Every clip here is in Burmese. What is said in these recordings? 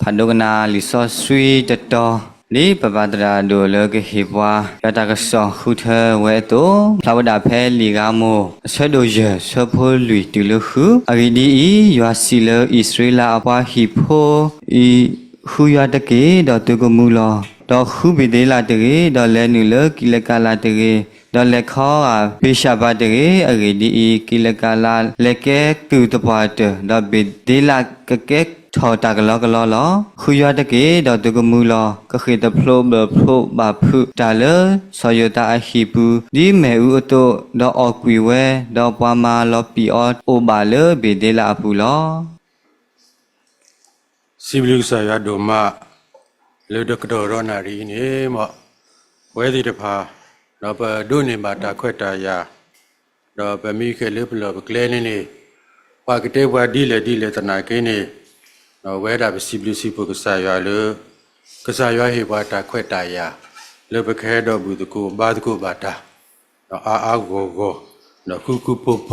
พันดกนาลิซอสวีตตอนี่ปปาตราดูเลกฮิบวายาตากสอคุเธอเวโตพลาวดาเพลีกาโมเสดเยเสพลุยตุลหุอริดียาซิเลอิสราเอลอปาฮิโพอีหุยาตะเกดอตุกมูลอดอคุบิเดลาเตเกดอเลนุเลกิเลกาลาเตเกดอเลขอปิชาบาเตเกอริดีกิเลกาลาเลเกตุตปาเตดอบิเดลากะเกทอตากลอกลอลอคุยาตะเกดอตุกมูลอกะเขตโพลเบโพลบาพุตาเลสอยตาอหิปูดีเมอุอโตดอออกวิเวดอปามาลอปีออโอบาเลเบเดลาปูลอสิบลูกสายดมาเลือดกระโดดรนารีนี่มะเวทีเดพาเราไปดูนี่มาตาခွဲตายาเราไปมีแค่เลือดเปลือกเล่นนี่ปากเตว่าดีเลยตนาเกนี่เราเวดาไปสิบลูกสิบปกษายาเลยกษายาเหว่าตาခွဲตายาเลือดไปแค่ดอกบุตรกูบาตกูบาตาเราอาโกเราคุโพ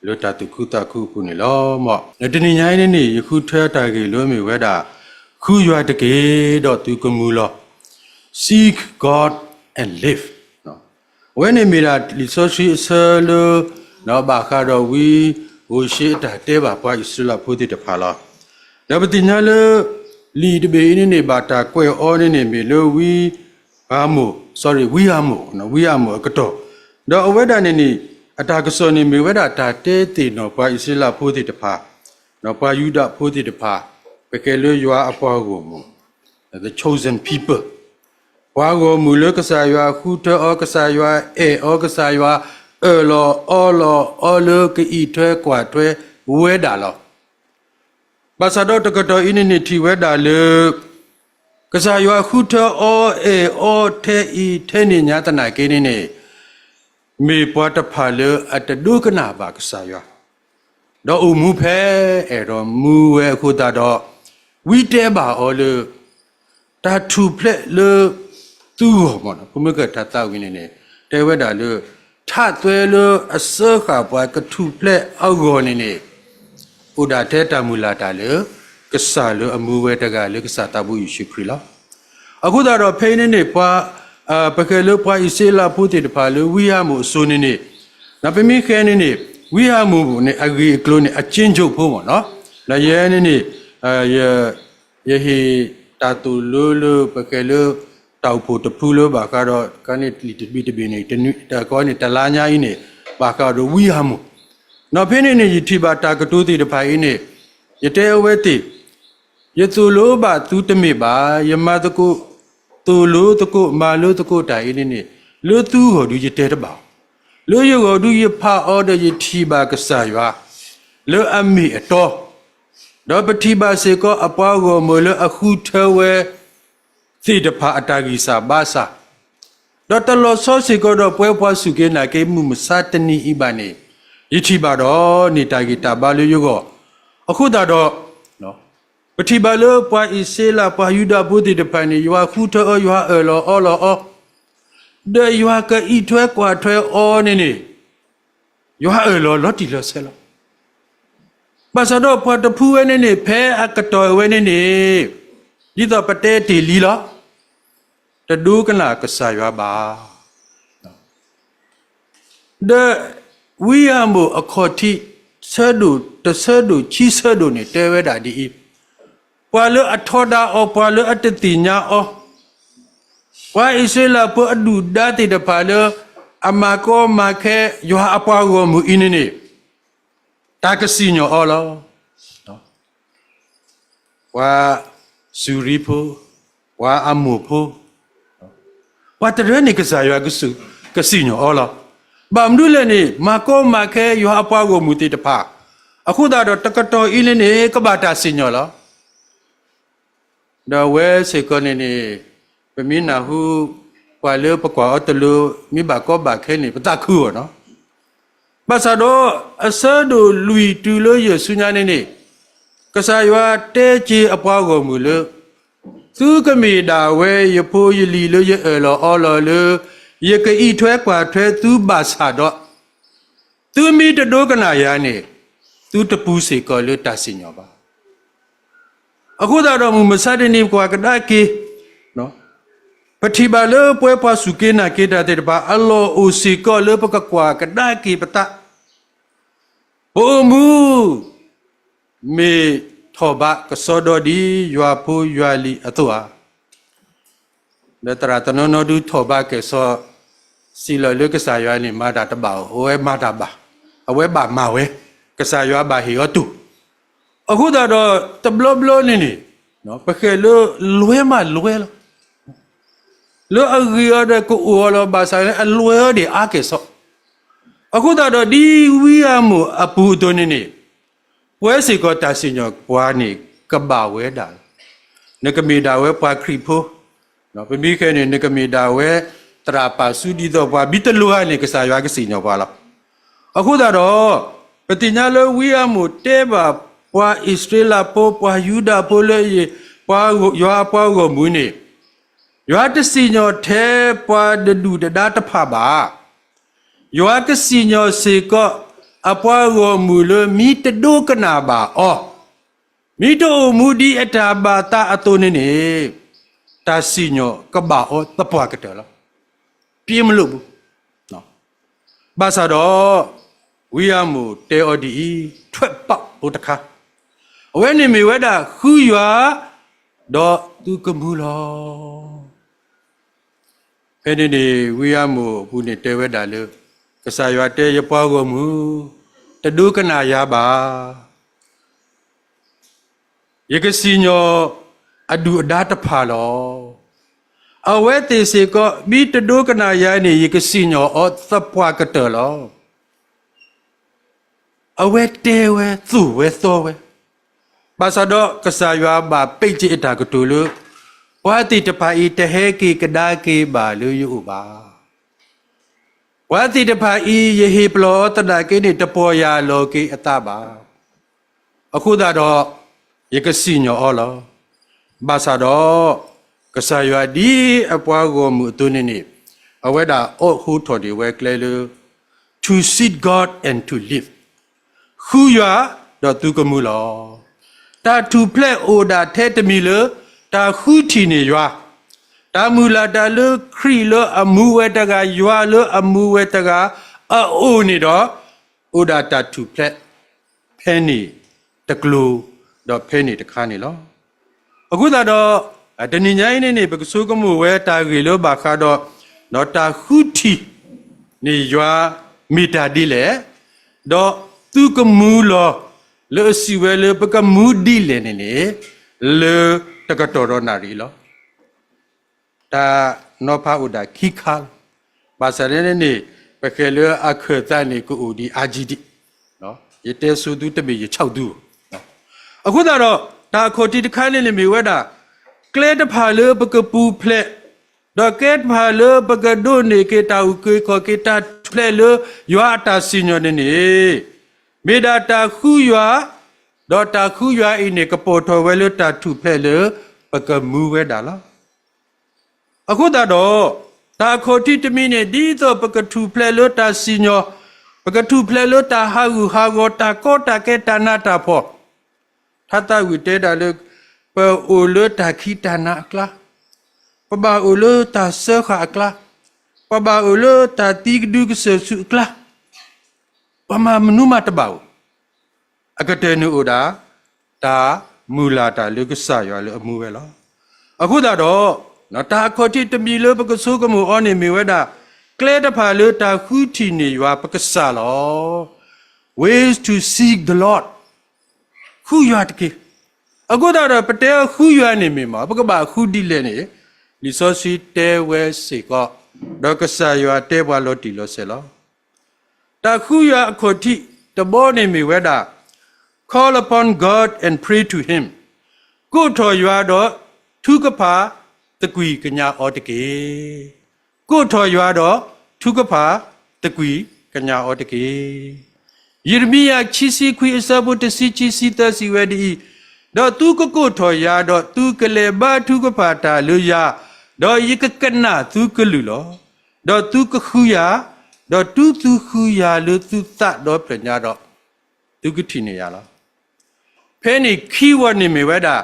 เลือดตาตุคุตาคุปุนี่ล้อมะในที่นี้ยังนี่ยคุเทตาเกลือมีเวดาคุยว่าตะเกดอตุกมูล seek God and live เนาะวันนี้มีละลิซอชีเซลเนาะบาคาดวีโอชิตาเตบาปาอิสราพุทธิตพาลาดับติญาเลลีดเบอินี่บาตาควยออนี่มีเลวีอาโม sorry วิอาโมเนาะวิอาโมกะตอดอเวดานี่အတာကစောနေမီဝဒတာတဲတေနော်ပါဣစလာဖိုးတိတဖာနော်ပါယူဒဖိုးတိတဖာပကဲလရွာအပွားကိုမူ the chosen people ပွားကိုမူလကဆာရွာခုတောကဆာရွာဩကဆာရွာအော်လကီထွဲကွာထွဲဝဲတာလောဘာသာတော့တကတော့အင်းနေတီဝဲတာလေကဆာရွာခုတောအောထဲဤထဲနေညာတနာကိနေနေมีปอตพาเลอัตดูกนาบากษายาดออุมูเพเอรอมูเวคุตาดอวิเตบาออเลตาทูเพลเลตูหมดคุมกะตาตาวินเนเตเวดาเลทาตเวเลอเสกาปวากะทูเพลเอาโกนเนอุดาเตตามูลาตาเลกษาเลอมูเวตกาเลกษาตาบุยิชิคริลาအခုသာတော့ဖိနေနေပွားပကယ်လို့ပွားဣစေလာဖို့တဲ့ဖာလို့ဝိယမှုဆိုနေနေနပမိခဲနေနေဝိယမှုနဲ့အဂီကလုံးနဲ့အချင်းချုပ်ဖို့ပေါ့နော်လရဲနေနေယဟိတာတူလို့ပကယ်လို့တောက်ဖို့တဖူးလို့ဘာကတော့ကနေတပိနေတနည်းကောနေတလာညာကြီးနေဘာကတော့ဝိယမှုနော်ဖိနေနေယတိပါတာကတိုးတဲ့ဖာကြီးနေယတဲဝဲတိယသူလိုပါသူတမိပါယမတကုตูลูตะกุมาลูตะกุตาอินี่นี่ลูตูโหดูยิเตตะบ่าวลูยโหดูยิพาออเดยิทีบากษายวาลูอมิอตอดอปฏิบาเสก็อปาโกโมลูอคุเทเวสิตภาอตากิสาบาสาดอตลอซอเสก็ดอป่วยปวสุเกนาเกมุมสาตนีอิบานียิทีบาดอนิตากิตาบาลูยโกအခုတာတော့နော်ပတိပါလောပွားဣစေလာပွားယူဒဘုဒ္ဓတပန်နေယွာခုထောယွာအောဒေယွာကဤထွဲကွာထွဲအောနေနေယွာလောတီလောဆဲလောပါစတော့ပွားတဖူးဝဲနေနေဖဲအကတော်ဝဲနေနေဒီတော့ပတဲတီလီလောတဒုကနာကဆာယွာပါဒေဝိယမောအခေါ်တိဆဲဒုတဆဲဒုချီဆဲဒုနေတဲဝဲတာဒီပွာလအထောဒါအောပွာလအတတိညာအောဝါဣစေလာပအဒုဒတိတပါလအမကောမခဲယောအပွားကိုမူအင်းနေတာကစီညောအောလောနော်ဝါစူရီဖိုဝါအမှုဖိုဝါတရနေကစားယောကစီညောအောလောဘာမဒူလနေမကောမခဲယောအပွားကိုမူတိတပါအခုတော့တကတော်အင်းနေကဘာတာစီညောလောดาเวเสกนี่นี่เปมินาหูกว่าเลปกว่าอตลูมีบาก็บาแค่นี่ปตะคือเนาะภาษาโดอเสดูลุยตูโลเยสุญานี่กษายว่าเตจีอปวาโกมูเลသူကမီဒါဝဲယဖိုးယလီလို့ရလောအော်လော်လေယကဤထွဲกว่าထွဲသူဘာသာတော့သူမီတတိုးကနာယာနေသူတပူးစေကောလို့တဆင်ညောပါ အခုသာတော့မစတဲ့နေကွာကဒါကေနော်ပတိပါလေပွဲပါစုကေနာကေတာတဲ့ပါအလောအိုစီကောလေပကကွာကဒါကေပတာဘုံမူမေထောဘကစောဒဒီယွာဖူယွာလီအတောဒတရာတနောနဒူထောဘကေစောစီလလေကစားယွာလီမာတာတပါဟိုဝဲမာတာပါအဝဲပါမာဝဲကစားယွာပါဟီယောတူအခုတော့တဘလဘလနေနေနော်ပခဲလို့လွဲမလွဲလို့လောအဂီရတဲ့ကိုအော်လောဘာဆိုင်အလွဲဒီအကေဆောအခုတော့ဒီဝီယာမအပူတုန်နေဝဲစီကောတာစညောပွားနေကဘာဝဲတာနကမီတာဝဲပွားခရီဖိုနော်ပမိခဲနေနကမီတာဝဲတရာပါစုဒီတော့ပွားဘီတလူဟာနေကစားရွာကစီညောပွားလားအခုတော့ပတိညာလောဝီယာမတဲပါပွားဣသရေလပိုပွားယူဒာပိုလေပွားရွာပွားကိုမူနေရွာတစီညောထဲပွားဒဒူတဒါတဖပါရွာကစီညောစေကောအပွားကိုမူလို့မိတဒုကနာပါအောမိတို့မူဒီအတာပါတာအတုနေနေတာစီညောကဘာအောတပွားကတယ်လားပြေမလို့ဘူးနော်ဘာသာတော့ဝီယာမူတေအော်ဒီထွက်ပေါက်ဘုတခါအဝဲနေမီဝဲတာခူရွာတော့သူကမူလောဖဲနေဝီယာမူဘူးနေတေဝဲတာလို့ကစားရွာတဲရပွားကိုမူတဒုကနာရပါယကစီညောအဒူအဒါတဖာလောအဝဲတေစေကောမိတဒုကနာရနေယကစီညောအောသပွားကတော်လောအဝဲတဲဝဲသူ့ဝဲသောဝဲဘာသာတော့ကစားရွာပါပိတ်ကြည့်အတာကတူလို့ဝါတိတဖာဤတဟဲကေကဒါကေပါလို့ယူပါဝါတိတဖာဤယေဟေပလောတနာကေနေတပေါ်ယာလောကေအတပါအခုတော့ယကစီညောအောလောဘာသာတော့ကစားရွာဒီအပွားကိုမူတုနေနေအဝဲတာအော့ဟူထော်ဒီဝဲကလေလို့ to seek God and to live ခူရွာတော့သူကမူလောတာသူဖလက်အိုဒါထဲတမီလတာခူတီနေရွာတာမူလာတာလခရီလအမူဝဲတကရွာလအမူဝဲတကအိုနေတော့အိုဒါတာသူဖလက်ဖဲနေတကလူတော့ဖဲနေတခါနေလောအခုတော့တဏိညာင်းနေပကဆုကမှုဝဲတာရီလဘာခါတော့တော့တာခူတီနေရွာမီတာဒီလေတော့သူကမူလောလေစီဝဲလေပကမူဒီလေနေလေတကတော်ရနာရီလောတာနောဖာဥဒခိခါဘာစရဲနေပခဲလေအခတန်နေကိုဒီအာဂျီဒီနော်ရတဲဆူဒူတမေရ6ဒူနော်အခုတော့တာခိုတီတခါနေလေမီဝဲတာကလဲတဖာလေပကပူဖလက်တော့ကဲဖာလေပကဒိုနေကေတာဥကေခောကေတာဖလက်လေယွာတာစီညိုနေမေဒါတာခူရွာဒေါ်တာခူရွာအင်းနေကပေါ်ထော်ဝဲလို့တာထုဖဲလို့ပကမူဝဲတာလားအခုတော့တာခိုတီတမီနေဒီတော့ပကထုဖလဲလို့တာစီညောပကထုဖလဲလို့တာဟာဂူဟာဂောတာကောတာကေတာနာတာဖောထတာဝီတဲတာလို့ပအိုလို့တာခိတာနာကလာပဘာအိုလို့တာဆခါကလာပဘာအိုလို့တာတိကဒုကဆဆုကလာပမာမနုမတဘောအကတဲနုဥဒါတာမူလာတာလုကဆရွာလုအမှုပဲလောအခုတော့နော်တာခေါတိတမီလုပကဆုကမှုအောနေမီဝဲတာကလဲတဖာလုတာခူတီနေရွာပကဆလော ways to seek the Lord ခူရွာတကေအခုတော့ပတဲခူရွာနေမီမှာပကဘာခူဒီလဲနေလီဆိုစီတဲဝဲစေကောဒေါကဆရွာတဲဘွာလို့တီလို့ဆဲလောတာခူရအခေါ်တိတဘောနေမီဝဲတာ call upon God and pray to him ကိုထော်ရွာတော့ထုကဖာတကွီကညာအော်တကေကိုထော်ရွာတော့ထုကဖာတကွီကညာအော်တကေယေရမိယချီစီခွေအစဘုတစီချီစီတစီဝဲဒီတော့သူကိုထော်ရွာတော့သူကလေဘာထုကဖာတာလူရတော့ယကကနာသူကလူလောတော့သူကခူရတော့သူခူရလို့သူသတော့ပညာတော့သူကတိနေရလားဖဲနေခီဝနေမီဝဲတာ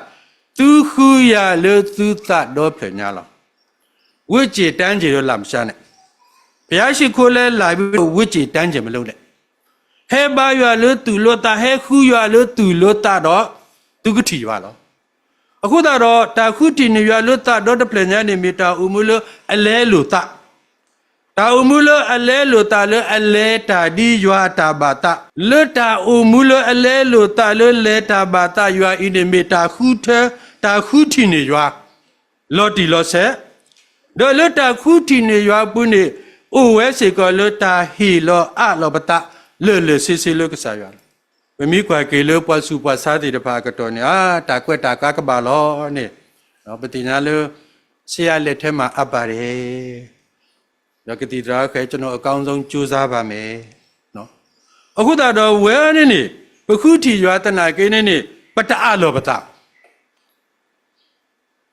သူခုရလေသူသတော့ဖညာလားဝိจิတန်းကြီးတော့လာမရှာနဲ့ဘုရားရှိခိုးလဲလာပြီးဝိจิတန်းကြီးမလုပ်နဲ့ဟဲဘာရွာလေသူလို့တာဟဲခုရွာလေသူလို့တာတော့သူကတိပါလားအခုတော့တာခုတီနေရွာလို့တာတော့တဖညာနေမီတာဥမလို့အလဲလို့တာတာဥမလို့အလဲလို့တာလေအလဲတာဒီရွာတာဘာတာလွတ်တာဥမလို့အလဲလို့တာလေလဲတာဘာတာရွာဤနေမီတာခုထဲတာခုတီနေရွာလော်တီလော်ဆက်ဒေါ်လွတ်တာခုတီနေရွာပုနေအိုဝဲစေကလွတ်တာဟီလောအလောပတာလေစစ်စစ်လို့ကစားရွာမမီကွာကေလို့ပွားစုပွားစားတဲ့တဖာကတော့နေတာကွက်တာကားကပါလောနေနော်ပတိညာလို့ဆရာလက်ထဲမှာအပ်ပါတယ်ယောကတိတရာခဲကျွန်တော်အကောင်းဆုံးကြိုးစားပါမယ်နော်အခုတော့ဝဲနေပခုတီရွာတနာကိနေနေပတအလောပတာ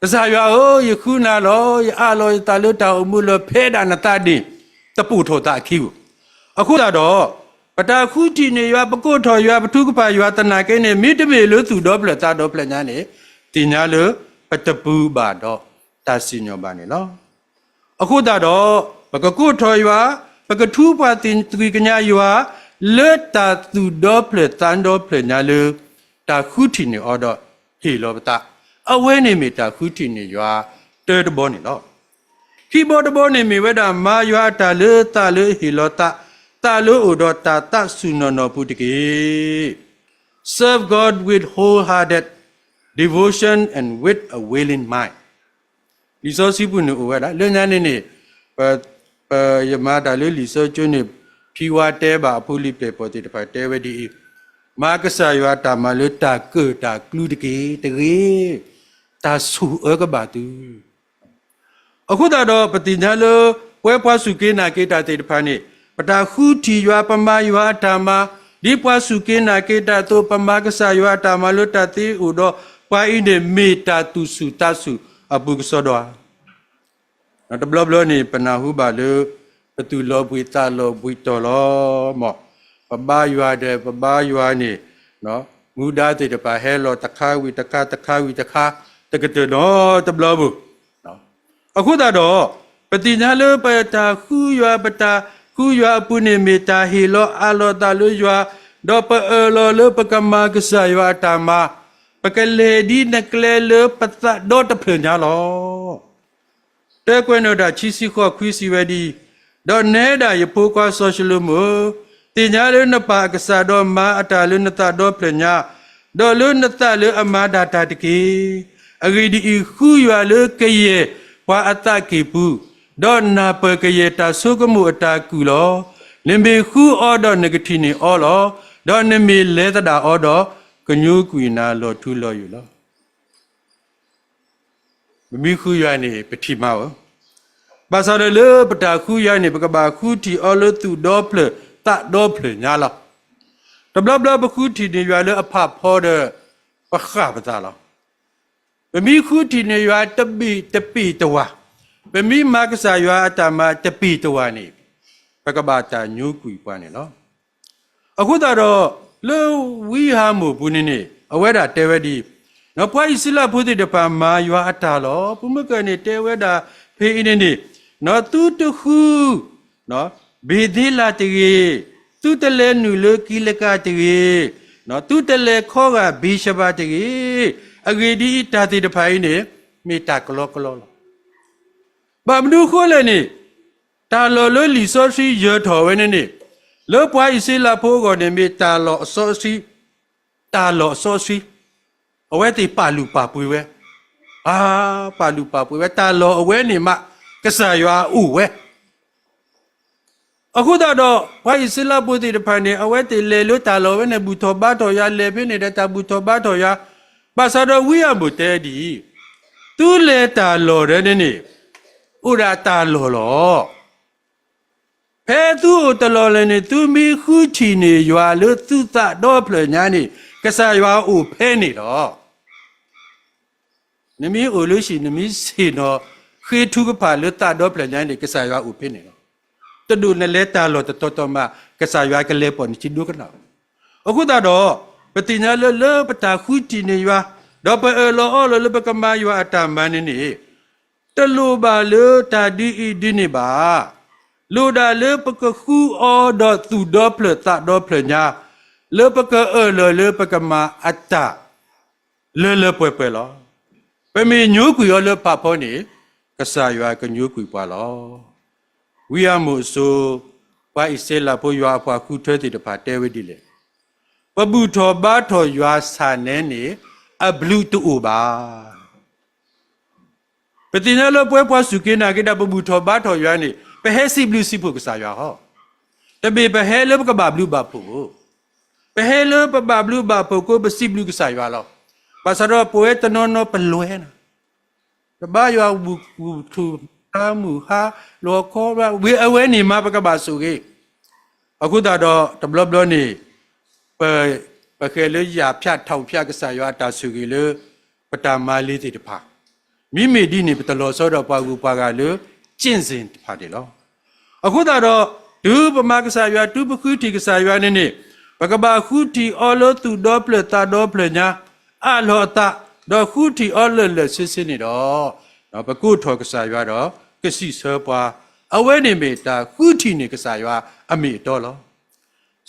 ကစားရွာဟိုယခုနာလောအလောတာလို့တောင်မှုလို့ဖဲတာနတတိတပုထောတာခိဝအခုတော့ပတာခုတီနေရွာပကုတ်ထော်ရွာပထုကပါရွာတနာကိနေမိတမေလို့သူတော့ပလတာတော့ပလညာနေတင်ညာလို့ပတပူပါတော့တာစီညောပါနေလောအခုတော့ပကကုတ်ထော်ရွာပကထူးပါတင်သူကညာရွာလက်တာသူတော့ပလတန်တော့ပလညာလို့တာခုတီနေအော်တော့ဟီလောပတာအဝဲနေမီတာခုတီနေရွာတဲတဘောနေလောခီဘောတဘောနေမီဝဲတာမာရွာတာလေတာလေဟီလောတာတာလို့ဥဒတာတဆုနနောပုတကေ serve God with wholehearted devotion and with a willing mind ဒီစောစီပုနဥဝဲတာလညာနေယမတာလေလီစောကျွနေဖြီဝါတဲပါအဖူလိပေပေါ်တိတဖာတဲဝဲဒီမာကဆာရွာတာမလို့တာကေတာကလူတကေတကေတာဆုကဘာတူအခုတော့ပတိညာလို့ဝဲဖွားစုကေနာကေတာတေတဖာနေပတာခုတီရွာပမာရွာတာမဒီပွားစုကေနာကေတာတော့ပမာကဆာရွာတာမလို့တတိဥတော့ပွားဤနေမေတာတုစုတဆုအပုကစောတော့နော်တဘလဘလနေပနာဟုပါလို့ပတူလောပွေတာလောပွေတော်လောမောပဘာရွာတဲ့ပဘာရွာနေနော်ငူဒါတေတပါဟဲလောတခါဝီတခါတခါဝီတခါတကတဲ့နော်တဘလဘူးနော်အခုတော့ပတိညာလို့ပတာခုရွာပတာခုရွာပုနေမီတာဟီလောအလောတာလို့ရွာတော့ပလောလို့ပကမာကဆာရွာတာမပကလေဒီနကလေလို့ပသတော့တဖင်ညာလောတဲကွနော်တာချီစီခေါ်ခွီစီဝဲဒီတော့နေတာရဖိုးကွာဆိုရှယ်လူမိုတင်ညာလို့နပါကဆာတော့မာအတာလို့နတတော့ပညာတော့လို့နတလို့အမဒါတာတကေအဂိဒီခုရွာလို့ကရေဝါအတကေပူတော့နာပကရေတာဆုကမှုအတာကူလောလင်ဘေခုအော်တော့နဂတိနေအော်လောတော့နမီလဲတတာအော်တော့ကညူကွီနာလောထူလောယူလောမမီခုရွာနေပတိမောဘာသာလေပတာခုရွာနေပကဘာခုတီအော်လသူတော့ဖလတတော့ဖလညာလောတဘလဘလပခုတီနေရွာလေအဖဖောတဲ့ပခါပတာလောမမီခုတီနေရွာတပိတဝါပမိမကဆာရွာအတမတပိတဝါနေပကဘာတာညူကွီပွားနေလောအခုတော့လောဝီဟာမှုဘူးနေအဝဲတာတဲဝဲဒီနော်ပွားဤစလဖို့တဲ့တပါမာရွာအတာလောပုမကနေတဲဝဲတာဖေးနေနေနော်သူတခုနော်ဘေဒီလာတရေသူတလဲနူလကီလကတရေနော်သူတလဲခေါ်ကဘီရှဘာတရေအဂေဒီတာတိတဖိုင်းနေမေတာကလောကလောဘာမဒုခိုးလဲနေတာလောလလီစောစီရထော်ဝဲနေလောပွားဤစလာဖို့ကနေမေတာလောအစောစီတာလောအစောစီအဝဲတိပါလူပါပွေဝဲပါလူပါပွေဝဲတာလောအဝဲနေမှကဆာရွာဥဝဲအခုတော့ဝိုင်းစလာပုတိတဖာနေအဝဲတိလေလို့တာလောဝဲနေဘူထောဘာတော်ရလေပြနေတဲ့တာဘူထောဘာတော်ရပါစာတော်ဝိယဘုတဲဒီသူလေတာလောတဲ့နေဥရတာလောဖဲသူ့တလောလည်းနေသူမိခုချီနေရွာလို့သူသတော့ဖလညာနေကဆာရွာဥဖဲနေတော့နမီအိုလို့ရှိနမီစီတော့ခေထုကပါလို့တတော့ဖလညာနေကဆာရွာဥဖဲနေတော့တဒုနဲ့လဲတာလို့တော်မကဆာရွာကလေးပေါ်နေချီဒုကနာအခုတော့ပတိညာလောပတာခုချီနေရွာ ดอปลออลปกมาอยู่อัตามันนี่ตะลูบาเลตาดีอีดินิบาลูดาเลปกคูออดอตูดอเพลตาดอเพลญาเลปกเลปกมาอัตตาเลป่วยลอไปมีญูกุยเลปะพอนี่กษาอยู่กญูกุยปาลอวิยามุสุปาอิเซลาพอยาปาคูเทติตปาเตวดิเลปะบูทอบาทอยาสาเนนี่อับลูตูบาปฏิญาโลป่วยปาสุกินากิดาปะบูทอบาทอยานี่ไปเฮสิบลูสิพุกษาอยู่ฮอแต่เบไปเฮเลปกบาบลูบาพุไปเฮเลปบาบลูบาพุก็ไปสิบลูกษาอยู่ลอภาษาเราป่วยตนนปลวยนะแต่บ้าอยู่บุทูตามูฮาโลโคว่าเวเวนี่มาปกบาสุกิအခုသာတော့တဘလဘလနေပကဲလေရဖြတ်ထောက်ဖြတ်ကစားရတာစုကြီးလေပတမာလေးတိတဖာမိမိဒီနေပတလောစောတော့ပွားကူပွားကလေကျင့်စဉ်တဖာတယ်လို့အခုသာတော့ဒုပမကစားရဒုပခုတီကစားရနေပကဘာခုတီအော်လို့သူတော့ပလတာတော့ပလညာအလောတာတော့ခုတီအော်လို့စစ်စစ်နေတော့ပကုထောကစားရတော့ကစီစောပွားအဝဲနေမေတာခုတီနေကစားရအမေတော်လို့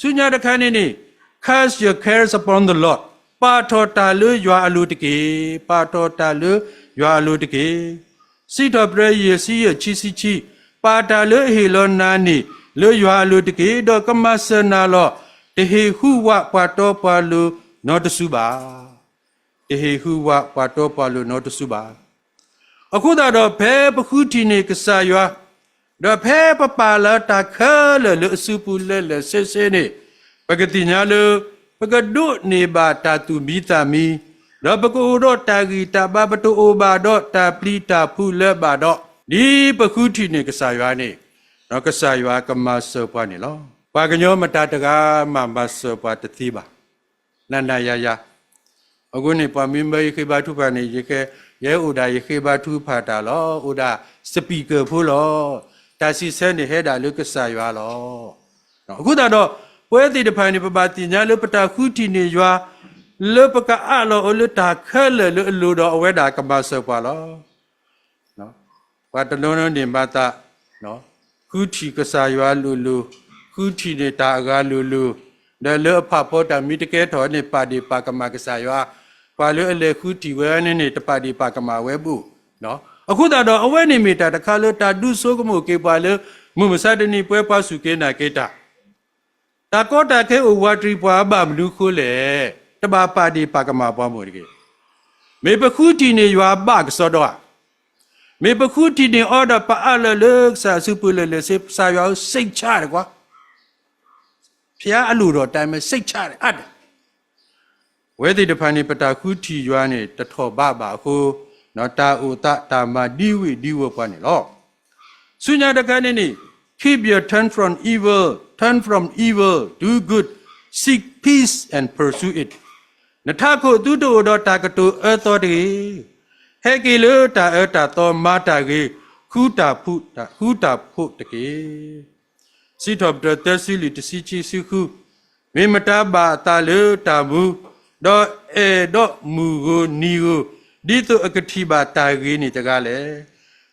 สุญญาตะคันนี่ cast your cares upon the Lord ปาทอตาลือยาอลูตะเกปาทอตาลือยาอลูตะเกสิตอเปรเยสิยชิสิชิปาตาลืเฮโลนานี่ลือยาอลูตะเกดอกมัสนาลอเตเฮหุวะปาตอปาลูนอตสุบาเตเฮหุวะปาตอปาลูนอตสุบาအခုသာတော့ဘဲပခုတီနေကစားရွာတော့ဖဲပပလာတာခဲလေအစုပူလေဆဲဆဲနေပကတိညာလပကဒုနေပါတာသူမိတာမီတော့ပကူတော့တာဂီတာဘပတူအိုဘာတော့တာပလီတာဖူလဲပါတော့ဒီပခုတီနေကစားရွာနေတော့ကစားရွာကမဆောပွားနေလောပါကညောမတာတကားမမဆောပွားတတိပါနန္ဒယာယာအခုနေပမင်းမေခေဘာထုပါနေရေခဲရဲဥဒါရေခေဘာထုဖာတာလောဥဒါစပီကာဖို့လောတာစီဆဲနေဟဲတာလုကဆာရွာလောအခုတော့ပွဲတိတဖိုင်နေပပတိညာလုပတာခုတီနေရွာလုပကအလောအလုတာခဲလေလုအလူတော်အဝဲတာကမဆောပါလောနော်ဘာတလုံးလုံးနေပါတာနော်ခုတီကဆာရွာလူခုတီနေတာအကားလူဒါလုအဖဖို့တာမိတကဲတော်နေပါဒီပါကမကဆာရွာပါလုအလေခုတီဝဲနေတပါဒီပါကမဝဲဘူးနော်အခုတော့အဝဲနေမိတာတခါလို့တာဒုဆိုကမှုကေပါလေမုမစတနီပွဲပါစုကေနာကေတာတာကောတာခဲဝါထရီပွားဘာမလူခိုးလေတဘာပါဒီပါကမာပွားမှုတကေမေပခုတီနေရွာဘကစောတော့မေပခုတီနေအော်ဒါပါအလလေစာစုပလေစေစာရွာစိတ်ချတယ်ကွာဖျားအလူတော်တိုင်မဲ့စိတ်ချတယ်အတ်ဝဲတိတဖန်နေပတာခုတီရွာနေတထောဘပါခုနော်တာဥတတာမဒီဝိဒီဝပနေလောสุญญาตะกันนี่ keep your turn from evil do good seek peace and pursue it နထခုတုတောဒတာကတုအသောတေဟေကေလတာအတာသောမာတာကေခုတာဖုတကေစီတော်တတစီလီတစီချီစုခုမေမတာဘာတာလေတာဘူးဒေါ်ဒေါ်မူကိုနီကိုဒီတုအကတိဘာတာကေနေတကားလေ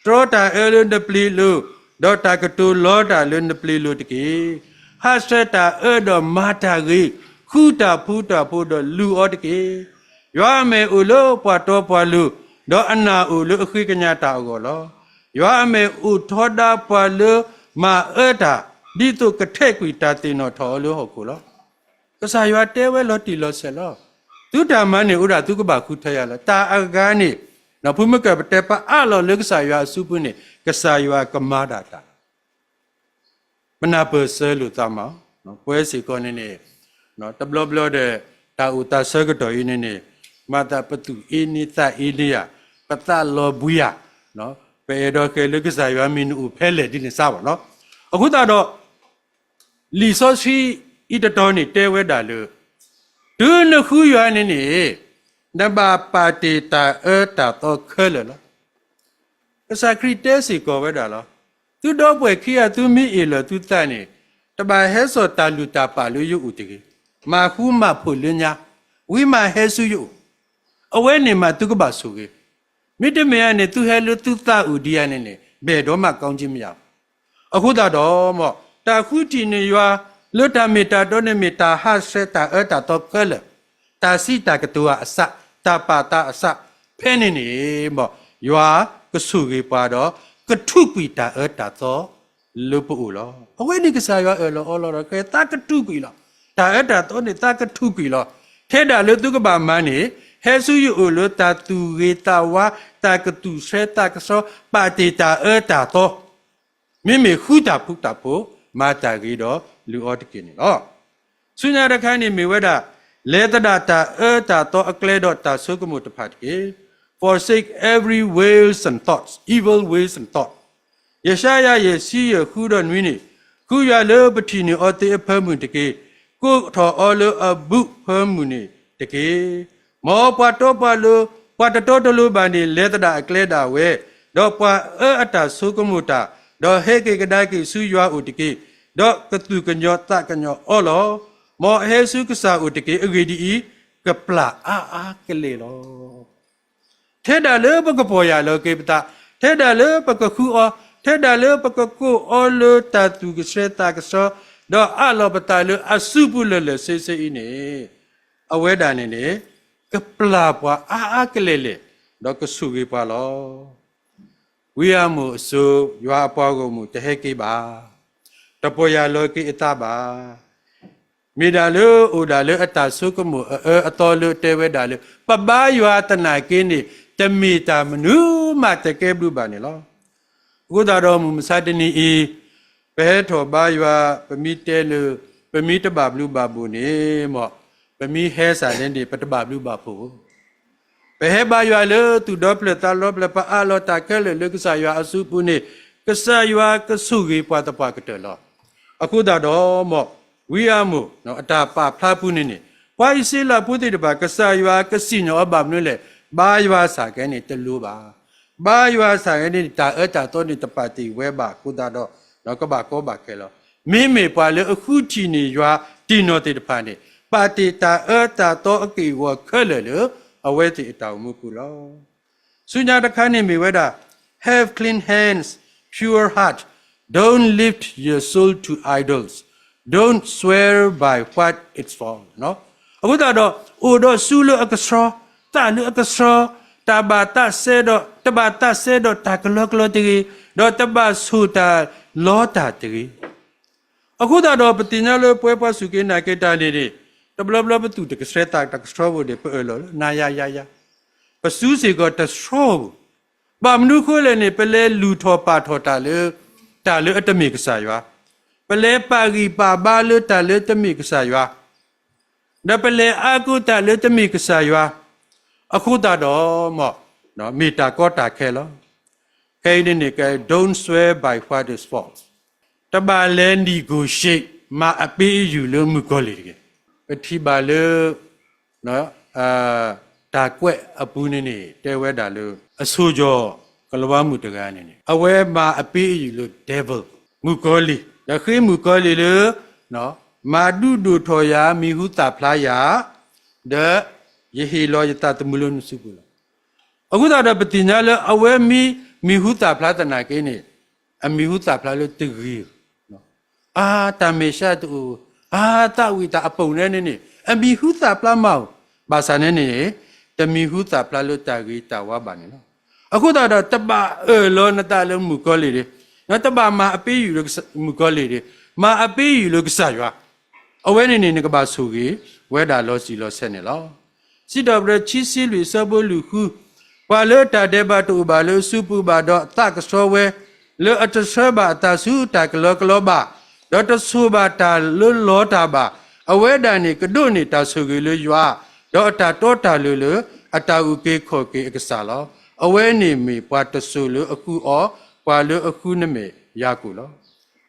တောတာအလွန်တပလီလူဒေါတာကတူလောတာလွန်တပလီလူတကေဟာစတာဒေါ်မာတာကေခုတာဖုဒေါ်လူအောတကေရွာမေဥလောပွားတော်ပွားလူဒေါ်အနာဥလူအခိကညာတာကိုလောရွာမေဥထောတာပွားလူမာတာဒီတုကထဲကွီတာတင်တော်ထောလို့ဟုတ်ကိုလောကစားရွာတဲဝဲလောတီလောဆက်လောသူတာမနေဥရာသူကဘာခုထရလားတာအကားနေနော်ဖုမကပတေပါအလောလကစားရွာစုပုနေကစားရွာကမာတာတာမနာပစလူတမနော်ပွဲစီကောနေနေနော်တဘလဘလတဲ့တာဥတာဆကတော်င်းနေမတာပတုအင်းနိသအင်းနိယပတလောဘူးယနော်ပေတော့ကေလကစားရွာမင်းဥဖဲလေဒီနေစားပါနော်အခုတော့လီဆိုစီဣတတော်နေတဲဝဲတာလို့ဒုနခုရွာနေနေနဘာပါတေတာတာတော့ခဲလေလားအစခရတဲစီကောဝဲတာလားသူတော့ပွဲခိယသူမိအေလသူတတ်နေတဘာဟဲစောတာလူတာပါလို့ရုပ်ဥတကေမာခုမဖို့လညာဝိမာဟဲစုယု เอาไว้เนี่ยมาตุกบาสุกีมิตรเมียเนี่ยตุเฮลุตุตาอุดียนเนี่ยเบดอมากองจิมยาวအခုတော့မောတာခုတီနေရွာလွတ်တာမီတာတော့နေမီတာဟာစတာအတာတော့ကလတာစီတာကတူအစတာပါတာအစဖဲနေနေမောရွာကဆုကြီးပါတော့ကထုကွီတာအတာတော့လူပူလောအဝဲနေကစားရွာလောအော်လောကဲတာကထုကွီလောတာအတာတော့နေတာကထုကွီလောထဲတာလူသူကပါမန်းနေဟဲဆုယူလောတာတူရေတာဝါတာကတူဆဲတာကစောပါတီတာအတာတော့မိမိခုတာဖုတာဖို့မာတာကြီးတော့လူအော်တကင်းနေတော့ဆုညာရခိုင်နေမိဝဲတာလေတဒတာတာတော့အကလေတော့တာဆုကမှုတဖတ်ကြီး forsake every ways and thoughts evil ways and thought ယရှာယရဲ့စီရခုတော့နွေးနေခုရလောပတိနေအော်တေအဖမှုတကေကိုထော်အော်လောအဘုဖမှုနေတကေမောပတောပလောပတတောတလူပန်နေလေတဒအကလေတာဝဲတော့ပွာအတာဆုကမှုတာတော့ဟဲကေကဒိုက်ကိဆူရွာဥတကေတော့ကတုကညောတကညောအော်လောမောဟဲဆုကစာဥတကေအဂေဒီကပလာအာကလေလောထဲဒါလေပကပေါ်ရလောကေပတာထဲဒါလေပကခုအောထဲဒါလေပကကူအော်လောတတုကစရတာကစောတော့အလောပတာလေအစုပုလလေစေစေနေအဝဲဒါနေနေကပလာပွာအာကလေလေတော့ကဆုကေပါလောဝိယမှုအစိုးရွာပွားကုန်မှုတဟဲကိပါတပေါ်ရလောကိအတပါမိဒါလောဥဒါလောအတဆုကမှုအတော်လောတဲဝဲဒါလောပပရွာတနာကင်းနေတမီတာမနုမတကဲဘလူပါနေလောအခုတော်မူမစတနီဤဘဲထောဘာရွာပမိတဲလောပမိတဘဘလူပါဘူးနေမော့ပမိဟဲစာတဲ့ဒီပတဘဘလူပါဖို့ဘယ်ဘာရွာလေသူတော့ပလက်တာလောပလက်ပါအလောတာကဲလေကစားရွာအစုပုနေကစားရွာကဆုကြီးပွားတပွားကတဲ့လောအခုတော့မော့ဝိယမှုနော်အတာပါဖလားပုနေနေပွားစီလာပုတိတပါကစားရွာကစီညောအဘာမလို့လေဘာရွာစာကဲနေတလူပါဘာရွာစာကဲနေတာအတာတော့နေတပါတီဝဲပါခုတော့နော်ကဘာကောပါကဲလောမိမေပွားလေအခုချီနေရွာတီနော်တေတဖာနေပါတီတာအတာတော့အကေဝခဲလေလေအဝဲတိအတောင်မှုကူလောဆုညာတခါနေမိဝဲတာ have clean hands pure heart don't lift your soul to idols don't swear by what it's for နော်အခုတော့အိုတော့ဆူလို့အကဆောတာလို့အကဆောတဘာတာဆေတော့တဘာတာဆေတော့တာကလောကလောတီတော့တဘာဆူတာလောတာတီအခုတော့ပတိညာလို့ပွဲပွားစုကိနာကေတာနေတယ်တဘလဘလဘတူတကစရတာတကစထရောဘဒီပဲလောနာယာပစူးစီကတစထရောဘာမနုခိုးလည်းနေပလဲလူထောပါထောတာလေအတမိကစားရွာပလဲပါဂီပါဘာလေတာလေတမိကစားရွာဒါပလဲအာကုတာလေတမိကစားရွာအခုတော့မော့နော်မီတာကောတာခဲလောခဲနေကဲ don't swear by what is false တဘာလဲဒီကိုရှိမအပေးယူလို့မကောလေကပတိပါလေနော်ဒါကွက်အပူးနေတဲဝဲတာလို့အဆိုးကြောကလဝမှုတကားနေအဝဲမှာအပေးယူလို့ devil မူကောလီရခိမူကောလီလို့နော်မာဒုဒုထောယာမိဟုတာဖလာယာဒယေဟီလောယတတမလုံးစုဘူးအခုတော့ပတိညာလေအဝဲမိဟုတာဖလာတနာကိနေအမိဟုတာဖလာလို့တကြီးနော်အာတမေရှာတူအာတဝိတာအပုံနဲ့နေအမိဟုတာပလမောက်ဘာသာနဲ့နေတမိဟုတာပလလို့တာကြီးတာဝပါနေနော်အခုတော့တပလောနတလုံးမူကောလေနော်တပမှာအပေးယူလို့မူကောလေမာအပေးယူလို့ကစားရွာအဝဲနေကပါဆူကြီးဝဲတာလောစီလောဆက်နေလောစီတော်ဘရချီစီလူစဘလူခုဘာလို့တာတဲ့ဘတူဘာလို့စုပူဘာတော့တကစောဝဲလောအတဆွဲဘာတဆူတကလောကလောဘာတော့တဆူဘာတာလွလောတာဘာအဝဲတန်နေကဒုနေတာဆူကြီးလို့ရွာတော့အတာတောတာလို့အတာဥကေခောကေအကစားလောအဝဲနေမီပွားတဆူလို့အခုအောပွားလို့အခုနမေရကူလော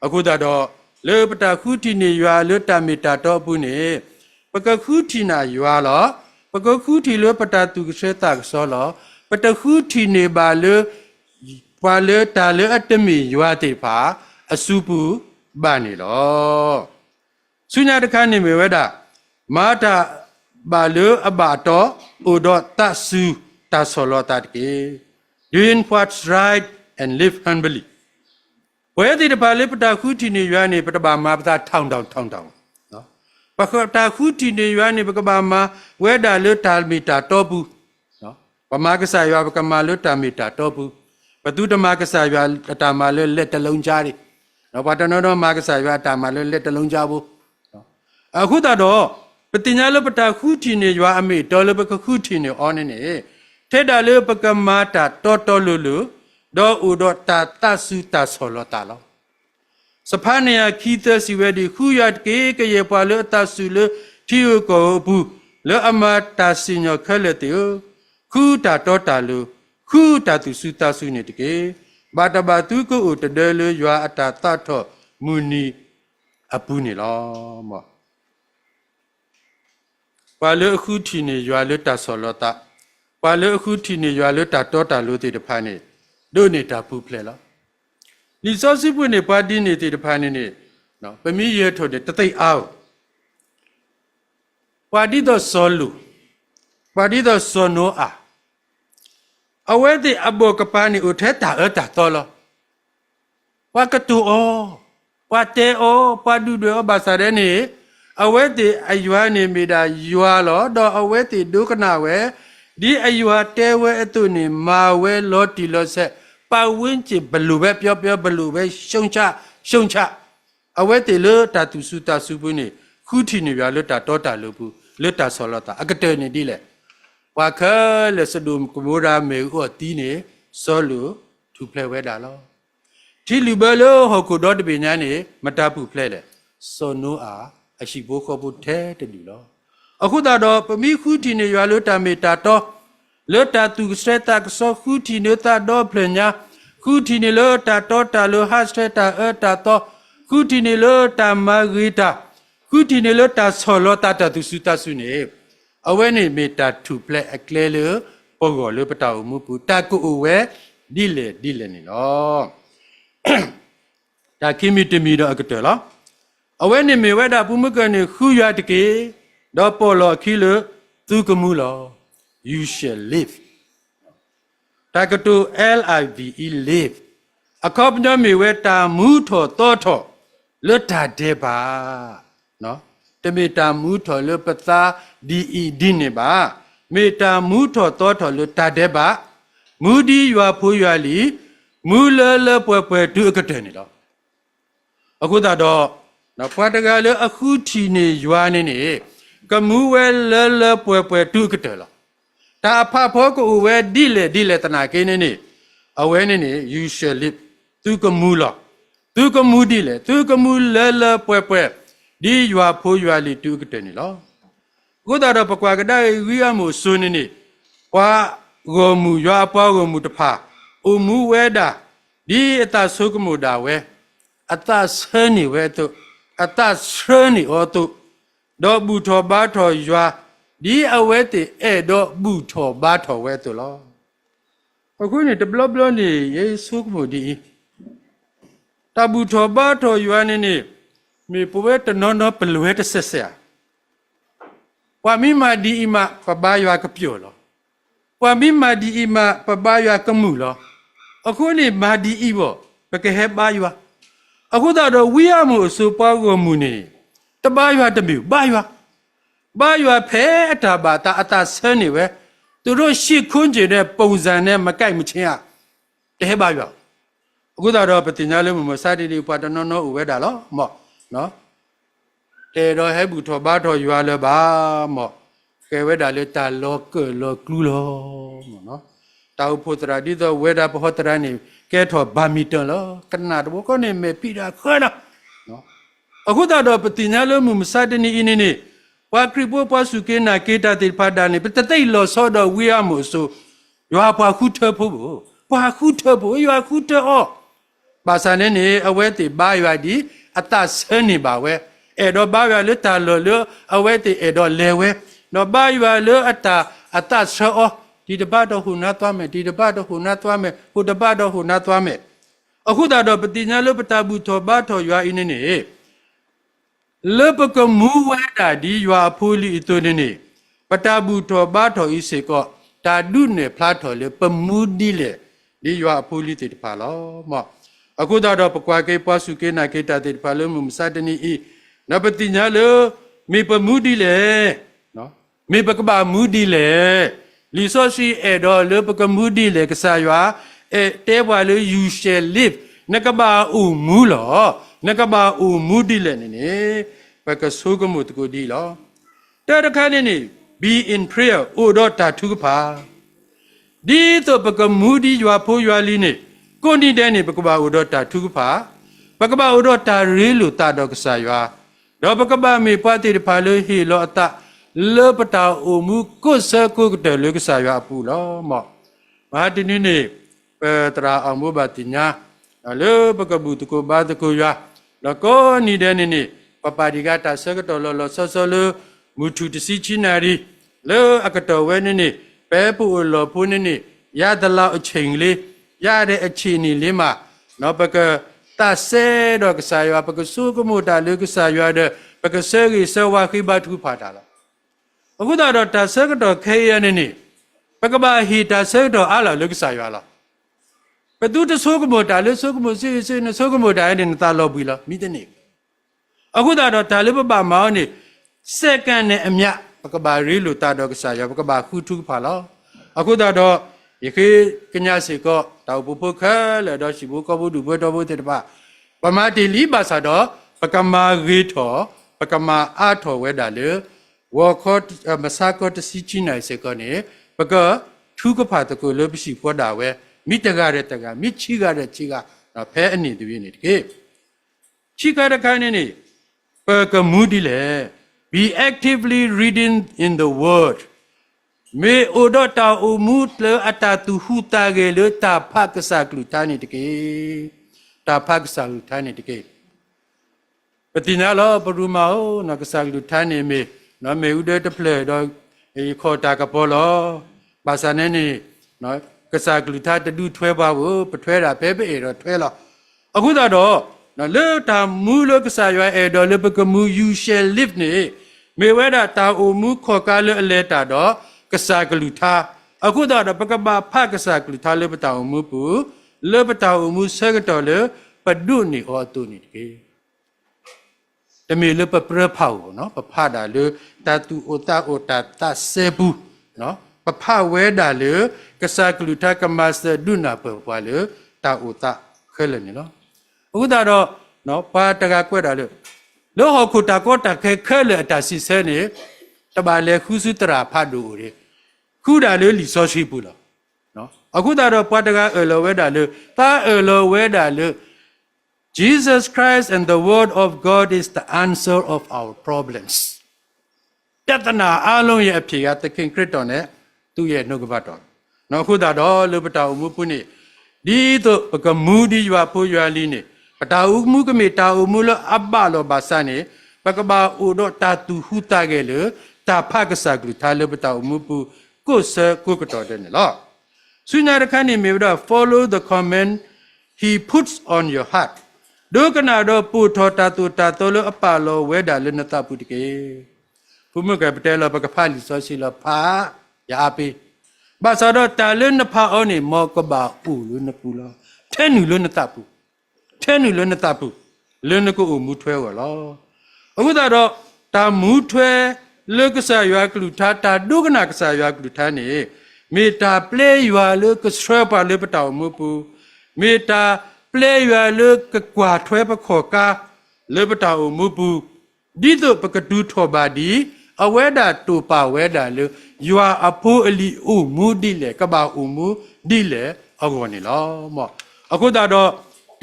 အခုတော့လေပတာခုတီနေရွာလို့တမီတာတော့ဘူးနေပကခုတီနာရွာလောပကခုတီလို့ပတာသူကစေတာကစောလောပတခုတီနေပါလို့ပွာလို့တာလို့အတမီရွာတိဖာအစုပူဘာနေလောဆုညာတခါနေမေဝဒမာတာ บาลือบาโตอุดตัสสุตัสโซโลตัดเก doing what's right and live humbly เวทีเดบาลิปตาคูทีนิยานีปตบามาปตาท่องดองเนาะปะกตาคูทีนิยานีปกบามาเวดาลุตามิตาโตบุเนาะปมากษายาปกมาลุตามิตาโตบุปตุตมากษายาตามาลุเลตลงจาริเนาะปตโนโนมากษายาตามาลุเลตลงจาบุเนาะအခုတတော့ပတိညာလပတာခုတီနေရွာအမေတော်လပကခုတီနေအောနေနေထေတာလေပကမာတာတော်လူလူဒေါ်ဥဒေါ်တာတဆုတဆောလတာလောสภาเนียคีเตสิเวดีคุยาเกกเยปาเลตาสุเลที่โกบุเลอมาตาสิญเคเลติโอคูตาตอตาลุคูตาตุสุตาสุเนติเกบาตบาตุโกอุตเดเลยาอตาตาทอมุนีอปุนิลอมอปาเลคูทีเนยาเลตาสลตาปาเลคูทีเนยาเลตาตอตาลุติเดพานีโดเนตาปุเพลลอลิซอสิปุเนปาดิเนติเดพานีเนเนาะปะมีเยโทเดตะไตอ้าวปาดิโตโซลูปาดิโตโซโนอาเอาไว้ที่อโบกปานีอุเทตาตาตอลอปากตูโอปาเตโอปาดูเดอบาซาเดนีเอาไว้ที่อายุานีมีดายัวลอดอเอาไว้ที่ดูกนาเวดีอายุาเตเวอตุนีมาเวโลติโลเซปาวินจิบลูเวเปียวบลูเวชงชะเอาไว้ที่เลตาตุสุตาสุบุนีคูทีนียาเลตาตอตาลุบุเลตาสลตาอกเตนีดีแหละว่าเคเลสดุมกมูราเมออตีนีโซลูทูเพลเวดาลอที่ลิเบโลฮกุดอดเบญานีมาตาปุเพลเลโซโนอาอชิโบขบุเทตดีลอအခုတတော့ပမိခုတီနေရွာလို့တမေတာတော့လောတာသူစရတာကစောခုတီနေတာတော့ပညာခုတီနေလို့တာတော့တာလို့ဟာစရတာတာတော့ခုတီနေလို့တာမဂီတာခုတီနေလို့တာဆောလောတာတသူစုတဆုနေအဝဲနေမေတာထူပလက်အကလဲလို့ပေါ်ကောလို့ပတောက်မှုပူတာကုအဝဲဒီလေနေလောတာခိမီတမီတော့အကတဲလောအဝဲနေမေဝဲတာပုမကနေခူရတကေတော့ပေါ်လောခိလသူကမှုလော you shall live တာကတူ live live အခုပညမေဝဲတာမူထောတောထောလွတ်တာတဲ့ပါနော်တမေတာမူထောလွတ်ပသာဒီနေပါမေတာမူထောတောထောလွတ်တာတဲ့ပါမူဒီရွာဖိုးရွာလီမူလပွဲဒုအကတဲ့နေတော့အခုတော့နော်ဖွာတကလေအခုထီနေရွာနေကမူဝဲလပွဲဒုကတဲ့လားတာဖဖောကိုဝဲဒီလေတနာကင်းနေအဝဲနေ you shall live သူကမူလားသူကမူဒီလေသူကမူလပွဲဒီရွာဖိုးရွာလီဒုကတဲ့နေလားကိုတော့ပကွာကတဲ့ဝီရမှုစွန်းနေကွာကိုမူရွာပွားကိုမူတဖာအိုမူဝဲတာဒီအတဆုကမူတာဝဲအတဆန်းနေဝဲတို့အတဆန်းနေဩတို့တော့ဘူထောဘာထောရွာဒီအဝဲတေအဲ့တော့ဘူထောဘာထောဝဲတို့လောအခုနေတဘလနေယေဆုကမူဒီတဘူထောဘာထောရွာနေမေပဝဲတနော်ပလွဲတဆက်ဆက်ဝါမိမာဒီအီမာပဘာရွာကပြောလောဝါမိမာဒီအီမာပဘာရွာကမှုလောအခုနေမာဒီအီဘောပကဟဲဘာရွာအခုတော့ဝီရမှုအစပွားကိုမူနေတဘာရွာတမျိုးဘာရွာဖဲအတာဘာတာအတာဆန်းနေပဲသူတို့ရှစ်ခွန်းကျင်တဲ့ပုံစံနဲ့မကိုက်မချင်းရတဲဘာရွာအခုတော့ပတိညာလေးမစာတီပွားတနော်ဥဝဲတာလောမော့နော်တဲတော့ဟဲဘူထောဘာထောရွာလဲပါမော့ကဲဝဲတာလေတာလောကလောကလူလောမော့နော်တောက်ဖို့တရာဒီတော့ဝဲတာပဟောတရာနေကဲထောဘာမီတန်လောကနာတော့ကောနေမေပိတာခေါ်နော်အခုတော့ပတိညာလေးမစာတနီအင်းနေဝါခရိပိုပွားစုကေနာကေတာတိဖာဒါနေပတသိလောဆောတော့ဝီရမို့ဆိုရွာပွားခုထဖို့ပွားခုထဖို့ရွာခုထောဘာသာနေအဝဲတိဘာရွာဒီအတဆန်းနေပါဝဲအဲ့တော့ဘာရွာလတာလောအဝဲတိအဲ့တော့လဲဝဲတော့ဘာရွာလောအတဆောဒီတပတ်တော့ဟိုနာသွားမယ်ဒီတပတ်တော့ဟိုနာသွားမယ်ဟိုတပတ်တော့ဟိုနာသွားမယ်အခုတော့ပတိညာလောပတာဘူးထောဘာထောရွာအင်းနေလပကမူဝဲတာဒီရွာဖိုးလီအသွနေ ปตาบูทอบาทออิเสก็ตาดุเนพลาทอเลปมูดีเลดียาพูลิติพาลอมออากูดาดอปกวาเกปาสุเกนาเกตาติพาลมุมซาดนีอีนับติญาเลมีปมูดีเลเนาะมีปกบามูดีเลลิโซชีเอดอเลปกมูดีเลกษายาเอเตวาเลยูเชลิฟนักบาอูมูลอนักบาอูมูดีเลนี่ปกสุกมุตกุดีลอแต่ละคันนี่ be in prayer โอดอตาทุกพาดีตัวปกมูดียาพูยาลีนี่คนดีเดนี่ปกบาโอดอตาทุกพาปกบาโอดอตาเรลุตาดอกษายาดอปกบามีปาติพาเลฮีลอตาเลปตาอูมูกุสกุกเตเลกษายาปูลอมอมาดินี่นี่ตราอมุบาติญาเลปกบุตโกบาตโกยาแล้วก็นี่เดนี่ปปาดิกาตาเสกตอลอซอซอเลมุทุตสิชินารีเลอกตอเวนี่เปปูลอพูนี่ยาดลาอชิงลียาเดอชินีลิมาเนาะปกตาเซดอกษายาปกสุกมุตาเลกษายาเดปกเสกิสวาคิบาทุพาตาลအခုတော့တဆကတော့ခေရနေနေပကဘာဟီတဆတော့အလာလုကစားရလာဘသူတဆိုးကမတာလေဆိုးကမစီစီနဆိုးကမတာတဲ့တာလောက်ပြီလားမိတဲ့နေအခုတော့ဒါလေးပပမောင်းနေစက္ကန့်နဲ့အမြပကဘာရီလိုတာတော့ကစားရပကဘာခုထုဖာလားအခုတော့ယခေကညာစီကတောက်ပုဖခလဲတော့ရှိဘူးကဘူးဒူဘတော်ဘူးတဲ့တပါပမာတီလီပါစာတော့ပကမာရီထောပကမာအာထောဝဲတာလေวอคอตมาซากอตสิจินัยเสกอเนี่ยปะกะทุกพาตะโกเลบิสิปอดาเวมิตะกะเรตะกะมิชิกะเรชิกะแพ้อันนี้ตะเวนี่ตะเกชิกะตะกะนี่ปะกะมูดิเล be actively reading in the word เมโอดอตาโอมูเลอะตาตุหูตาเกเลตาภะกะสะกลุทานี่ตะเกตาภะกะสะกลุทานี่ตะเกปฏิญาลอปรุมาโอนะกะสะกลุทานี่เมနော်မေဥဒတဖလေတော့ခေါ်တာကပေါ်လောဘာသာနဲ့နေနော်ကစားကလူသားတူထွဲပါဘူးပထွဲတာပဲပဲတော့ထွဲလောအခုတော့နော်လေတာမူလကစားရွယ်တော့လေပကမူ you shall live နေမေဝဲတာတာအိုမူခေါ်ကားလေအလဲတာတော့ကစားကလူသားအခုတော့ပကဘာဖကစားကလူသားလေပတာအိုမူပူလေပတာအိုမူဆကတော်လေပဒုနေဟောတုနေတကေတမေလပပရဖောက်နော်ပဖတာလေတတူအိုတာတဆေဘူးနော်ပဖဝဲတာလေကစားကလူထကမစဒုနာပပွားလေတာအိုတာခဲလေနော်အခုတော့နော်ပါတကကွက်တာလေလောဟခုတာကောတာခဲလေအတာစီဆဲနေတပါလေခုစုတရာဖတ်လို့လေခုတာလေလီစောရှိဘူးလားနော်အခုတော့ပါတကလောဝဲတာလေတာလောဝဲတာလေJesus Christ and the Word of God is the answer of our problems. တတနာအလုံးရဲ့အဖြေကသခင်ခရစ်တော်နဲ့သူ့ရဲ့နှုတ်ကပတ်တော်။နောက်ခုတော့လူပတာဥမှုပုနေဒီတော့ပကမူဒီရွာဖိုးရွာလီနေပတာဥမှုကမေတာဥမှုလအဘလောဘာစနေပကဘာဥတော့တာတူဟူတာကဲလေတာဖကစကလူသာလူပတာဥမှုပုကိုစကိုကတော်တဲ့နော်။ဆွေနာရခဏနေမြေတော့ follow the command he puts on your heartဒုကနာတော့ပူထောတာတူတာတော်လအပလောဝဲတာလနတပုတကေဘုမကပတဲလပကဖာလီဆိုစီလဖာယာပိဘာသာတော့တာလနဖာအောနေမောကဘာဥလနပူလောထဲနူလနတပုထဲနူလနတပုလနကိုမူထွဲဝလောအခုတော့တာမူထွဲလကဆာရွာကလူထာတာဒုကနာကဆာရွာကလူထာနေမေတာပလေရွာလကဆွဲပါလေပတောင်မူပူမေတာပလေရွာလကကွာထွဲပခောကာလေပတာအမှုပူဒီတော့ပကတူထောပါဒီအဝဲတာတူပါဝဲတာလေရွာအဖိုးအလီဥမူဒီလေကဘာဥမူဒီလေအကောနေလောမောအခုတော့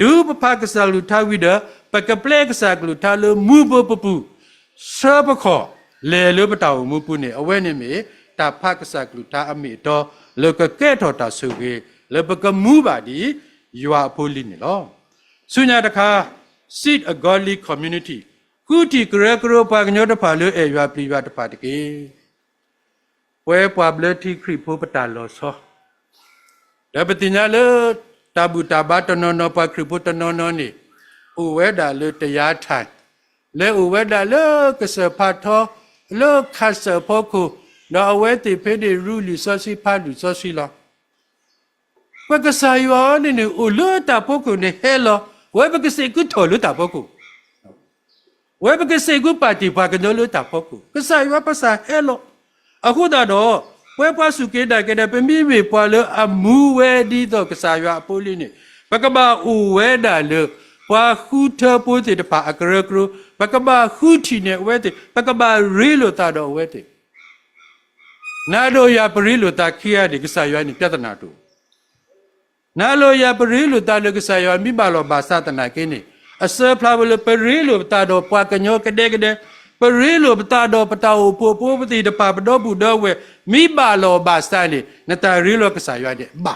ဒူပဖကဆာလူထဝိဒပကပလေကဆာကလူထလမူပပပူဆပခောလေလေပတာအမှုပူနေအဝဲနေမီတာဖကဆာကလူထအမီတော့လေကကဲထောတာဆုကေလေပကမူပါဒီyou are pulling နော်ဆုညာတခါ seed a godly community ကုတီကရကရပါကညောတဖာလို့ရွာပြရွာတဖာတကေပွဲပွားဘလတိခရိဖိုးပတာလောဆောဒါပတိညာလတဘူတဘတနောနောပခရိဖိုးတနောနောနေဥဝဲတာလတရားထိုင်လဲဥဝဲတာလကစဖတ်သောလောခဆဖို့ခု no away te pede rule sosi padu sosi lo baka sayo ni ulu ta poku ni hello we baka se ku tolu ta poku we baka se ku party pa ka no lu ta poku ka sayo pa sa hello aku da do we pa su ke da ke da pe mi me pa lo amu we di do ka sayo apoli ni baka ba u we da lo pa khu ta po te pa akra kro baka ba khu ti ne we te baka ba re lo ta do we te na do ya pri lo ta kia di ka sayo ni pyatana tu na lo ya pri lo ta lo ka sayo mi ba lo ba sa ta na ke ni asa phla lo pri lo ta do pa ka nyo ka de pri lo ta do pa ta o po po ti de pa do bu do we mi ba lo ba sa ni na ta ri lo ka sayo de ba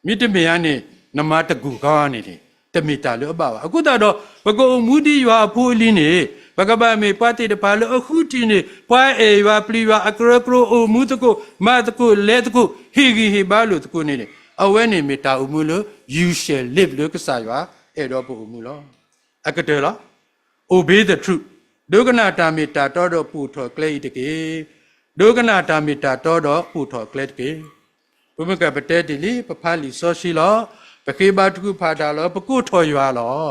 mi te me ya ni na ma ta gu ka ni ni te mi ta lo ba aku ta do ba ko mu di ya pho li ni ba ka ba me pa ti de pa lo aku ti ni pa e ya pli ya akro kro o mu ta ko ma ta ko le ta ko hi gi hi ba lo ta ko ni ni awe ni me ta u mu lo you shall live lo ka sa ya e do po mu lo akate lo obey the truth ဒုက္ခနာတာမေတာတောတော့ပူထော်ကလေးတကေဒုက္ခနာတာမေတာတောတော့ပူထော်ကလေးတကေဘုမကပတဲတီလီပဖာလီဆောရှိလောပခေဘာတုဖာတာလောပကုထော်ရွာလော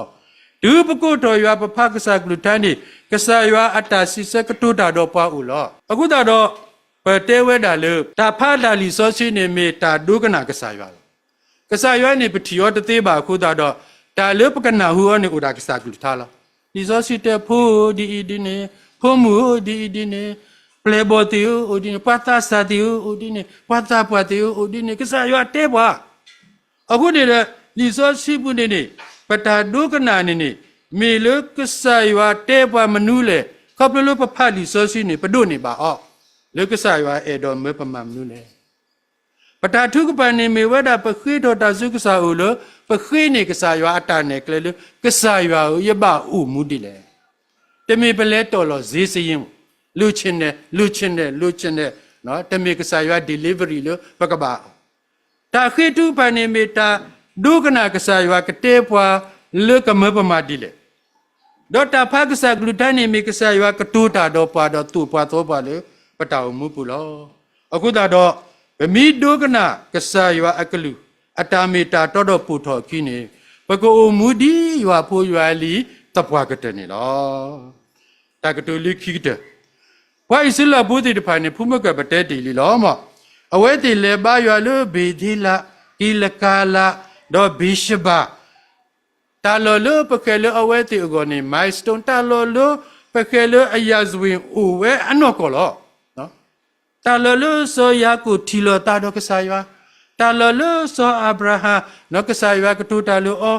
ဒုပကုထော်ရွာပဖကဆာကလူတန်းဒီကဆာရွာအတ္တစီစကတုတာတော့ပွားဦးလောအခုတော့ပတဲဝဲတာလေတာဖာတာလီဆောရှိနေမေတာဒုက္ခနာကဆာရွာကဆာရွာနေပတိယောတသေးပါအခုတော့တာလေပကနာဟူောနေဥဒါကဆာကလူထားလောဒီစောစီတဲ့ဖိုးဒီနေဖိုးမှုဒီနေပလေဘောတီအိုဒီနေပတ်တာစာတီအိုဒီနေပတ်တာပတ်တီအိုဒီနေကစားရွာတဲပွားအခုနေတဲ့ဒီစောစီပုနေနေပတာဒုကနာနေမေလကစားရွာတဲပွားမနူးလေခပ်လို့ပဖတ်ဒီစောစီနေပဒုနေပါအောလေကစားရွာအဲ့တော်မေပမမနူးလေပတာထုကပန်နေမေဝဒပခိတော်တာစုကစားဦးလို့ပခိနေကစားရွာအတာနေကလေးကစားရွာကိုရပဥမှုတိလေတမေပလဲတော်လို့ဈေးစရင်လူချင်းတယ်နော်တမေကစားရွာ delivery လို့ပကပါတာခိတုပန်နေမေတာဒုကနာကစားရွာကတဲပွားလေကမပမာတိလေဒေါတာဖကစားဂလူတန်နေမေကစားရွာကတူတာတော့ပွားတော့သူ့ပွားတော့ပါလေပတောင်မှုပူလောအခုတော့ဗမီဒုကနာကစားရွာအကလူအတာမေတာတော်တော်ပူထော်ခင်းနေပကိုမူဒီရွာဖိုးရွာလီတပွားကတဲ့နေလောတကတူလိခိတဲ့ဘွိုင်စလာဘူဒီတဖိုင်နေဖုမကပတဲတီလီလောမအဝဲတီလေဘာရွာလို့ဘေဒီလာဤလကာလာတော့ဘိရှဘာတာလောလို့ပကဲလို့အဝဲတီအကောနေမိုင်စတုန်တာလောလို့ပကဲလို့အယာဇဝင်အိုဝဲအနော့ကောလောနော်တာလောလို့ဆိုယာကိုထီလောတာတော့ကစားရွာတာလောလဆောအာဗြဟံနောကဆာယဝကတူတာလော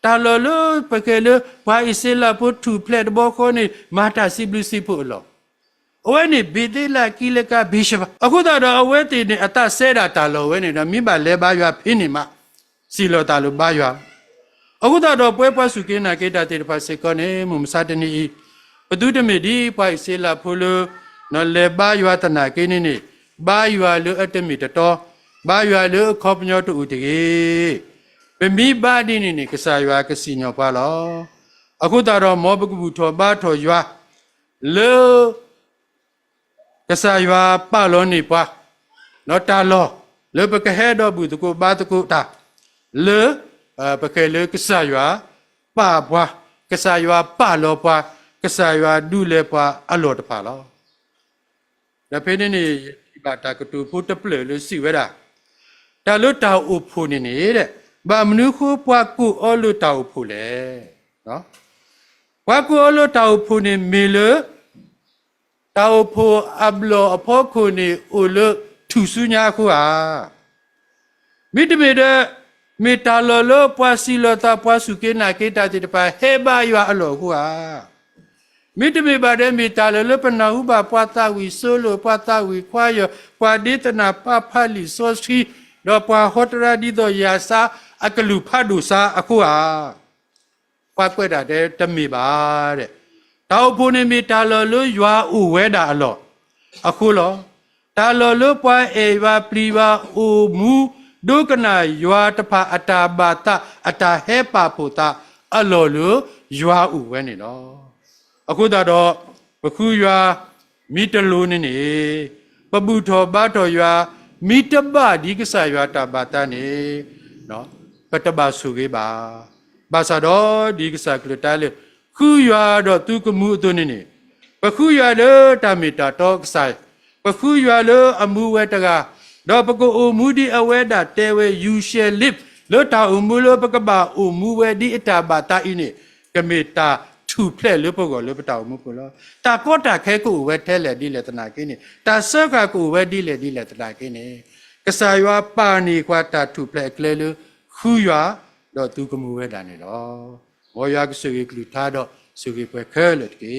တာလောလပကေလဝါအစ္စလာပုထုဖလက်ဘောခေါနေမာတာစီဘလူစီပုလောအဝဲနေဘီဒေလာကီလကဘိရှဘအခုတော့အဝဲတီနေအတဆဲတာတာလောဝဲနေတော့မိဘလဲပါရွာဖိနေမှာစီလောတာလောပါရွာအခုတော့ပွဲပွားစုကင်းနာကေတာတေတပါစေကောနေမုံစာတနီဘဒုတမေဒီပွိုင်စေလာဖိုလနော်လဲပါရွာတနာကိနေနေပါရွာလောအတမီတတော်ဘာရွာလို့ခေါပညောတူတကြီးဗမိဘာဒီနေကစားရွာကစီညောပါလောအခုတော့မောပကဘူးထောဘာထောရွာလေကစားရွာပလောနေပွားနော်တာလောလေပကဟဲတော့ဘူးတကူဘာတကူတာလေပကဲလေကစားရွာပပွားကစားရွာပလောပွားကစားရွာဒူလေပွားအလောတပါလောဒါဖေးနေဘာတာကတူဖို့တပလေလို့စီဝဲတာတာလို့တောက်ဥဖို့နေတဲ့ဘာမနုခုပွားကူအောလို့တောက်ဖို့လေနော်ပွားကူအောလို့တောက်ဖို့နေမေလတောက်ဖို့အဘလောအဖို့ခုနေဥလထူစုညာခုဟာမိတမေတဲ့မေတာလောလောပွားစီလောတာပွားစုကေနာကေတာတိတပါဟေဘာရွာအလောခုဟာမိတမေပါတဲ့မေတာလောလောပနာဟုပါပွားတာဝီဆိုလိုပွားတာဝီခွာယောပွားဒေတနာပဖလီစောစီတော့ပွားဟောတရာဒီတော့ယာစာအကလူဖတ်ဒူစာအခုဟာပွားကွက်တာတဲ့တမေပါတဲ့တောက်ဖို့နေမိတာလောလို့ရွာဥဝဲတာအလောအခုလောတာလောလို့ပွားအေဝပလီဝါဥမူဒုကနာရွာတဖာအတာဘာတအတာဟဲပါဖို့တာအလောလို့ရွာဥဝဲနေလောအခုတော့ဘခုရွာမိတလူနေ ปบุทอบาทอยามีตบะดีกษายาตาบาตานีเนาะปตบาสุเกบาบาสาดอดีกษากลตาเลคูยาดอตุกมูตุนีนี่ปคูยาเลตามิตาตอกไซปคูยาเลอมูเวตกาดอปโกโอมูดีอเวดาเตเวยูเชลิปเลตาอมูเลปกบาอมูเวดีอิตาบาตาอินี่กเมตาถูเพลเลปโกเลปตาอมูโกลตาโกตาแค่กูเวเทเลดีเลตนากินี่ตาเซกากูเวดีเลตนากินี่กษายาปานีกว่าตาถูเพลกเลลคูยาดอตุกมูเวดานี่ลอโมยากสุกิกลุทาดอสุกิเปเคเลตกี